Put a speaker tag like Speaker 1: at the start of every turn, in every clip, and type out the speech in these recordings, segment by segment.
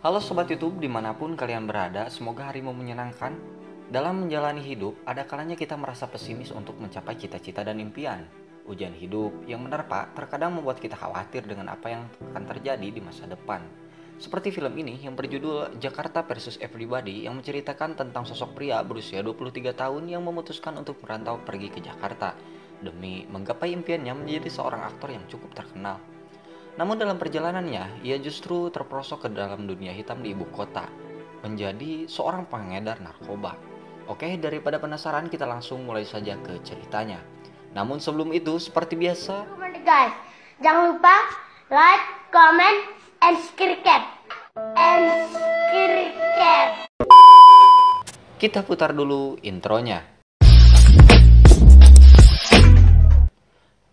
Speaker 1: Halo Sobat YouTube dimanapun kalian berada, semoga harimu menyenangkan. Dalam menjalani hidup, ada kalanya kita merasa pesimis untuk mencapai cita-cita dan impian. Ujian hidup yang menerpa terkadang membuat kita khawatir dengan apa yang akan terjadi di masa depan. Seperti film ini yang berjudul Jakarta versus Everybody yang menceritakan tentang sosok pria berusia 23 tahun yang memutuskan untuk merantau pergi ke Jakarta demi menggapai impiannya menjadi seorang aktor yang cukup terkenal. Namun dalam perjalanannya, ia justru terperosok ke dalam dunia hitam di ibu kota, menjadi seorang pengedar narkoba. Oke, daripada penasaran kita langsung mulai saja ke ceritanya. Namun sebelum itu, seperti biasa,
Speaker 2: Guys, jangan lupa like, comment, and subscribe.
Speaker 1: kita putar dulu intronya.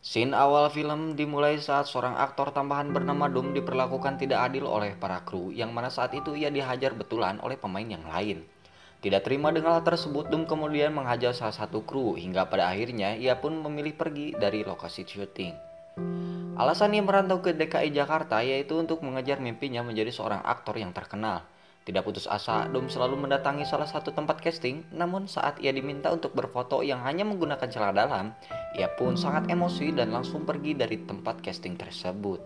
Speaker 1: Scene awal film dimulai saat seorang aktor tambahan bernama Dom diperlakukan tidak adil oleh para kru, yang mana saat itu ia dihajar betulan oleh pemain yang lain. Tidak terima dengan hal tersebut, Dom kemudian menghajar salah satu kru hingga pada akhirnya ia pun memilih pergi dari lokasi syuting. Alasan ia merantau ke DKI Jakarta yaitu untuk mengejar mimpinya menjadi seorang aktor yang terkenal. Tidak putus asa, Dom selalu mendatangi salah satu tempat casting, namun saat ia diminta untuk berfoto yang hanya menggunakan celana dalam, ia pun sangat emosi dan langsung pergi dari tempat casting tersebut.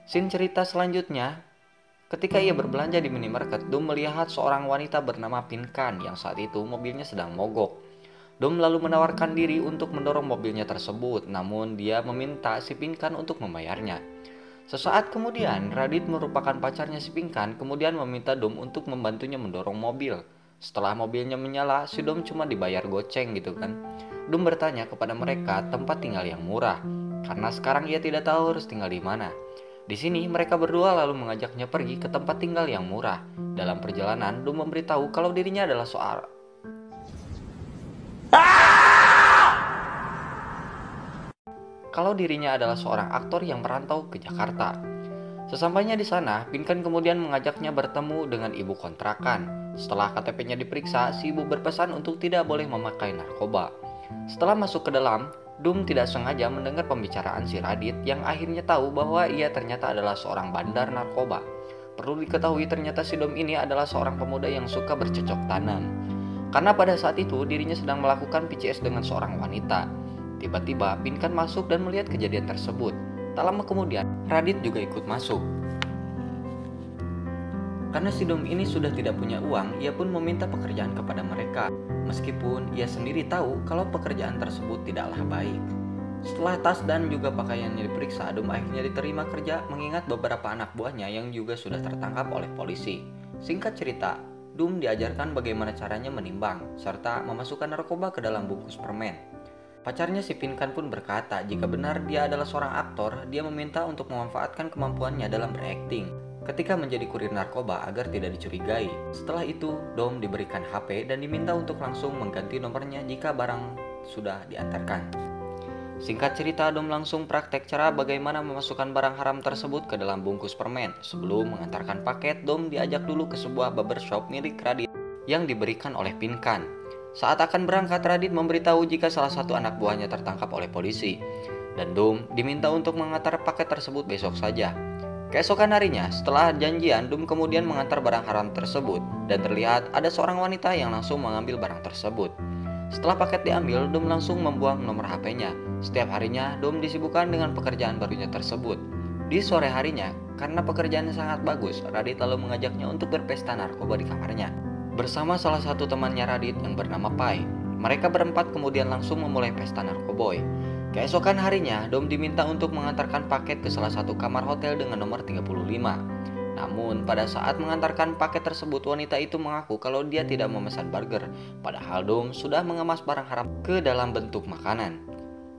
Speaker 1: Scene cerita selanjutnya, ketika ia berbelanja di minimarket, Dom melihat seorang wanita bernama Pinkan yang saat itu mobilnya sedang mogok. Dom lalu menawarkan diri untuk mendorong mobilnya tersebut, namun dia meminta si Pinkan untuk membayarnya. Sesaat kemudian, Radit merupakan pacarnya si Pinkan, kemudian meminta Dom untuk membantunya mendorong mobil. Setelah mobilnya menyala, si Dom cuma dibayar goceng gitu kan. Dom bertanya kepada mereka tempat tinggal yang murah, karena sekarang ia tidak tahu harus tinggal di mana. Di sini mereka berdua lalu mengajaknya pergi ke tempat tinggal yang murah. Dalam perjalanan, Dom memberitahu kalau dirinya adalah seorang aktor yang merantau ke Jakarta. Sesampainya di sana, Pinkan kemudian mengajaknya bertemu dengan ibu kontrakan. Setelah KTP-nya diperiksa, si ibu berpesan untuk tidak boleh memakai narkoba. Setelah masuk ke dalam, Dom tidak sengaja mendengar pembicaraan si Radit yang akhirnya tahu bahwa ia ternyata adalah seorang bandar narkoba. Perlu diketahui ternyata si Dom ini adalah seorang pemuda yang suka bercocok tanam. Karena pada saat itu dirinya sedang melakukan PCS dengan seorang wanita. Tiba-tiba Pinkan masuk dan melihat kejadian tersebut. Tak lama kemudian, Radit juga ikut masuk. Karena si Dom ini sudah tidak punya uang, ia pun meminta pekerjaan kepada mereka. Meskipun ia sendiri tahu kalau pekerjaan tersebut tidaklah baik. Setelah tas dan juga pakaiannya diperiksa, Dom akhirnya diterima kerja mengingat beberapa anak buahnya yang juga sudah tertangkap oleh polisi. Singkat cerita, Dom diajarkan bagaimana caranya menimbang, serta memasukkan narkoba ke dalam bungkus permen. Pacarnya si Pinkan pun berkata jika benar dia adalah seorang aktor, dia meminta untuk memanfaatkan kemampuannya dalam berakting ketika menjadi kurir narkoba agar tidak dicurigai. Setelah itu, Dom diberikan HP dan diminta untuk langsung mengganti nomornya jika barang sudah diantarkan. Singkat cerita, Dom langsung praktek cara bagaimana memasukkan barang haram tersebut ke dalam bungkus permen. Sebelum mengantarkan paket, Dom diajak dulu ke sebuah barbershop milik Radit yang diberikan oleh Pinkan. Saat akan berangkat, Radit memberitahu jika salah satu anak buahnya tertangkap oleh polisi, dan Dom diminta untuk mengantar paket tersebut besok saja. Keesokan harinya, setelah janjian, Dom kemudian mengantar barang haram tersebut, dan terlihat ada seorang wanita yang langsung mengambil barang tersebut. Setelah paket diambil, Dom langsung membuang nomor HP-nya. Setiap harinya, Dom disibukkan dengan pekerjaan barunya tersebut. Di sore harinya, karena pekerjaannya sangat bagus, Radit lalu mengajaknya untuk berpesta narkoba di kamarnya bersama salah satu temannya Radit yang bernama Pai. Mereka berempat kemudian langsung memulai pesta narkoboy. Keesokan harinya, Dom diminta untuk mengantarkan paket ke salah satu kamar hotel dengan nomor 35. Namun, pada saat mengantarkan paket tersebut, wanita itu mengaku kalau dia tidak memesan burger, padahal Dom sudah mengemas barang haram ke dalam bentuk makanan.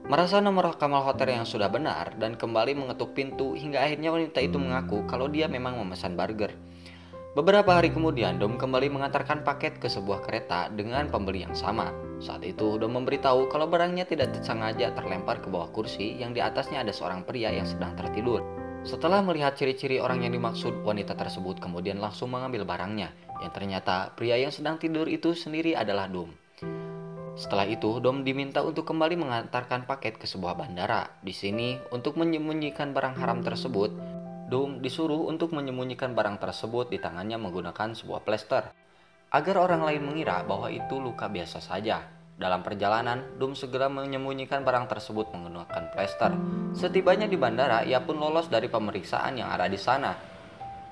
Speaker 1: Merasa nomor kamar hotel yang sudah benar dan kembali mengetuk pintu hingga akhirnya wanita itu mengaku kalau dia memang memesan burger. Beberapa hari kemudian, Dom kembali mengantarkan paket ke sebuah kereta dengan pembeli yang sama. Saat itu, Dom memberitahu kalau barangnya tidak sengaja terlempar ke bawah kursi yang di atasnya ada seorang pria yang sedang tertidur. Setelah melihat ciri-ciri orang yang dimaksud, wanita tersebut kemudian langsung mengambil barangnya, yang ternyata pria yang sedang tidur itu sendiri adalah Dom. Setelah itu, Dom diminta untuk kembali mengantarkan paket ke sebuah bandara. Di sini, untuk menyembunyikan barang haram tersebut, Dom disuruh untuk menyembunyikan barang tersebut di tangannya menggunakan sebuah plester, agar orang lain mengira bahwa itu luka biasa saja. Dalam perjalanan, Dom segera menyembunyikan barang tersebut menggunakan plester. Setibanya di bandara, ia pun lolos dari pemeriksaan yang ada di sana.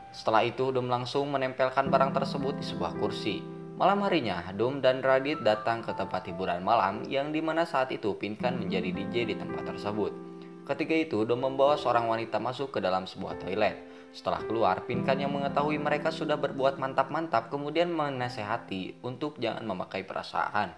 Speaker 1: Setelah itu, Dom langsung menempelkan barang tersebut di sebuah kursi. Malam harinya, Dom dan Radit datang ke tempat hiburan malam yang dimana saat itu Pinkan menjadi DJ di tempat tersebut. Ketika itu, Dom membawa seorang wanita masuk ke dalam sebuah toilet. Setelah keluar, Pinkan yang mengetahui mereka sudah berbuat mantap-mantap kemudian menasehati untuk jangan memakai perasaan.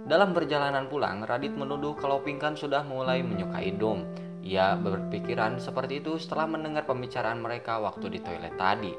Speaker 1: Dalam perjalanan pulang, Radit menuduh kalau Pinkan sudah mulai menyukai Dom. Ia berpikiran seperti itu setelah mendengar pembicaraan mereka waktu di toilet tadi.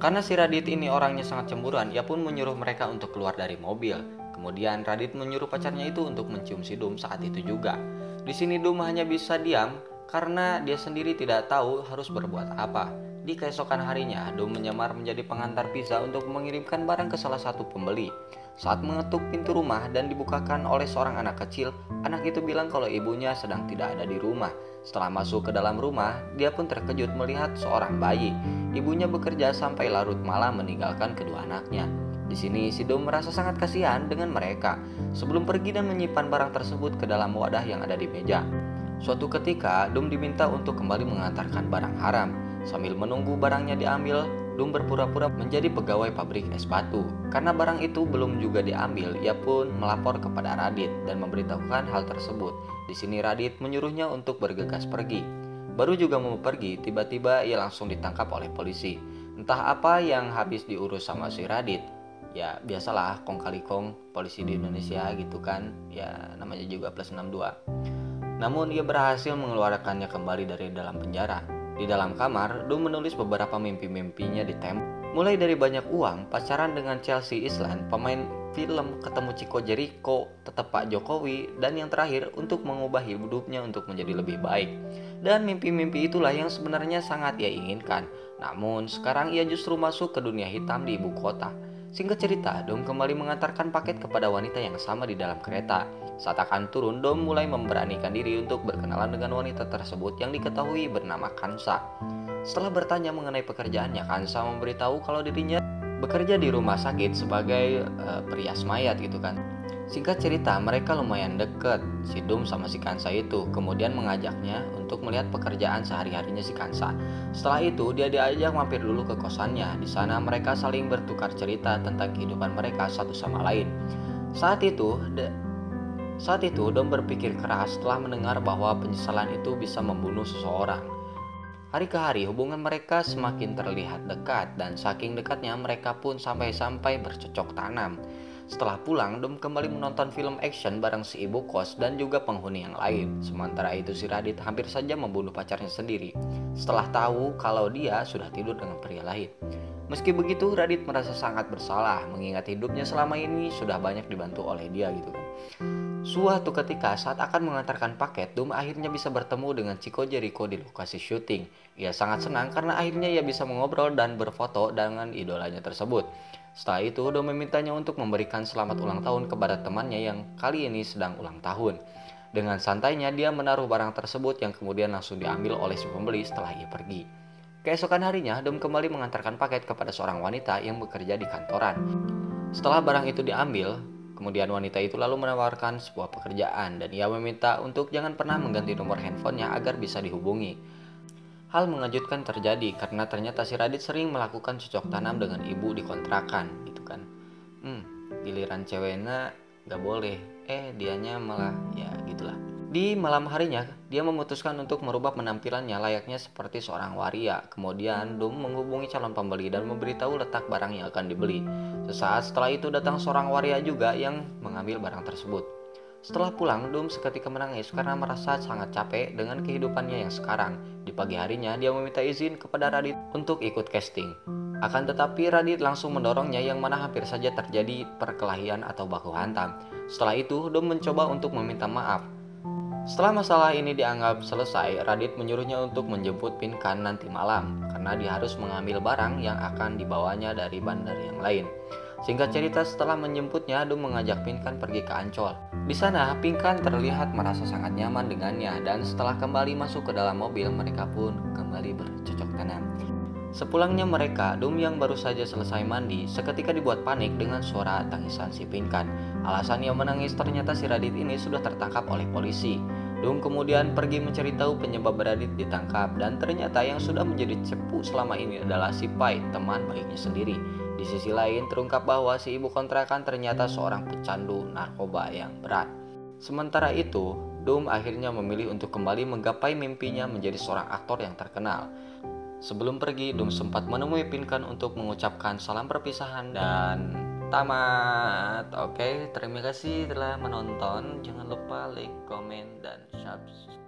Speaker 1: Karena si Radit ini orangnya sangat cemburuan, ia pun menyuruh mereka untuk keluar dari mobil. Kemudian Radit menyuruh pacarnya itu untuk mencium si Dom saat itu juga. Di sini Dom hanya bisa diam karena dia sendiri tidak tahu harus berbuat apa. Di keesokan harinya, Dom menyamar menjadi pengantar pizza untuk mengirimkan barang ke salah satu pembeli. Saat mengetuk pintu rumah dan dibukakan oleh seorang anak kecil, anak itu bilang kalau ibunya sedang tidak ada di rumah. Setelah masuk ke dalam rumah, dia pun terkejut melihat seorang bayi. Ibunya bekerja sampai larut malam meninggalkan kedua anaknya. Di sini si Dom merasa sangat kasihan dengan mereka sebelum pergi dan menyimpan barang tersebut ke dalam wadah yang ada di meja. Suatu ketika, Dom diminta untuk kembali mengantarkan barang haram. Sambil menunggu barangnya diambil, Dom berpura-pura menjadi pegawai pabrik es batu. Karena barang itu belum juga diambil, ia pun melapor kepada Radit dan memberitahukan hal tersebut. Di sini Radit menyuruhnya untuk bergegas pergi. Baru juga mau pergi, tiba-tiba ia langsung ditangkap oleh polisi. Entah apa yang habis diurus sama si Radit. Ya biasalah kong kali kong polisi di Indonesia gitu kan. Ya namanya juga plus 62. Namun ia berhasil mengeluarkannya kembali dari dalam penjara. Di dalam kamar, Dom menulis beberapa mimpi-mimpinya di tembok. Mulai dari banyak uang, pacaran dengan Chelsea Islan, pemain film, ketemu Chico Jericho, tetap Pak Jokowi, dan yang terakhir untuk mengubah hidupnya untuk menjadi lebih baik. Dan mimpi-mimpi itulah yang sebenarnya sangat ia inginkan. Namun sekarang ia justru masuk ke dunia hitam di ibu kota. Singkat cerita, Dom kembali mengantarkan paket kepada wanita yang sama di dalam kereta. Saat akan turun, Dom mulai memberanikan diri untuk berkenalan dengan wanita tersebut yang diketahui bernama Kansa. Setelah bertanya mengenai pekerjaannya, Kansa memberitahu kalau dirinya bekerja di rumah sakit sebagai perias mayat gitu kan. Singkat cerita, mereka lumayan deket, si Dom sama si Kansa itu. Kemudian mengajaknya untuk melihat pekerjaan sehari-harinya si Kansa. Setelah itu, dia diajak mampir dulu ke kosannya. Di sana mereka saling bertukar cerita tentang kehidupan mereka satu sama lain. Saat itu, Dom berpikir keras setelah mendengar bahwa penyesalan itu bisa membunuh seseorang. Hari ke hari, hubungan mereka semakin terlihat dekat dan saking dekatnya mereka pun sampai-sampai bercocok tanam. Setelah pulang, Dom kembali menonton film action bareng si ibu kos dan juga penghuni yang lain. Sementara itu si Radit hampir saja membunuh pacarnya sendiri setelah tahu kalau dia sudah tidur dengan pria lain. Meski begitu, Radit merasa sangat bersalah mengingat hidupnya selama ini sudah banyak dibantu oleh dia gitu kan. Suatu ketika saat akan mengantarkan paket, Dom akhirnya bisa bertemu dengan Chico Jericho di lokasi syuting. Ia sangat senang karena akhirnya ia bisa mengobrol dan berfoto dengan idolanya tersebut. Setelah itu, Dom memintanya untuk memberikan selamat ulang tahun kepada temannya yang kali ini sedang ulang tahun. Dengan santainya, dia menaruh barang tersebut yang kemudian langsung diambil oleh si pembeli setelah ia pergi. Keesokan harinya, Dom kembali mengantarkan paket kepada seorang wanita yang bekerja di kantoran. Setelah barang itu diambil, kemudian wanita itu lalu menawarkan sebuah pekerjaan dan ia meminta untuk jangan pernah mengganti nomor handphonenya agar bisa dihubungi. Hal mengejutkan terjadi karena ternyata si Radit sering melakukan cocok tanam dengan ibu di kontrakan gitu kan. Giliran ceweknya gak boleh, dianya malah ya gitulah. Di malam harinya, dia memutuskan untuk merubah penampilannya layaknya seperti seorang waria. Kemudian, Dom menghubungi calon pembeli dan memberitahu letak barang yang akan dibeli. Sesaat setelah itu datang seorang waria juga yang mengambil barang tersebut. Setelah pulang, Dom seketika menangis karena merasa sangat capek dengan kehidupannya yang sekarang. Di pagi harinya, dia meminta izin kepada Radit untuk ikut casting. Akan tetapi Radit langsung mendorongnya yang mana hampir saja terjadi perkelahian atau baku hantam. Setelah itu, Dom mencoba untuk meminta maaf. Setelah masalah ini dianggap selesai, Radit menyuruhnya untuk menjemput Pinkan nanti malam karena dia harus mengambil barang yang akan dibawanya dari bandar yang lain. Singkat cerita, setelah menjemputnya, Dum mengajak Pinkan pergi ke Ancol. Di sana, Pinkan terlihat merasa sangat nyaman dengannya, dan setelah kembali masuk ke dalam mobil, mereka pun kembali bercocok tanam. Sepulangnya mereka, Dum yang baru saja selesai mandi, seketika dibuat panik dengan suara tangisan si Pinkan. Alasan ia menangis ternyata si Radit ini sudah tertangkap oleh polisi. Dum kemudian pergi mencari tahu penyebab Radit ditangkap, dan ternyata yang sudah menjadi cepu selama ini adalah si Pai, teman baiknya sendiri. Di sisi lain, terungkap bahwa si ibu kontrakan ternyata seorang pecandu narkoba yang berat. Sementara itu, Dum akhirnya memilih untuk kembali menggapai mimpinya menjadi seorang aktor yang terkenal. Sebelum pergi, Dum sempat menemui Pinkan untuk mengucapkan salam perpisahan dan tamat. Oke, terima kasih telah menonton. Jangan lupa like, komen, dan subscribe.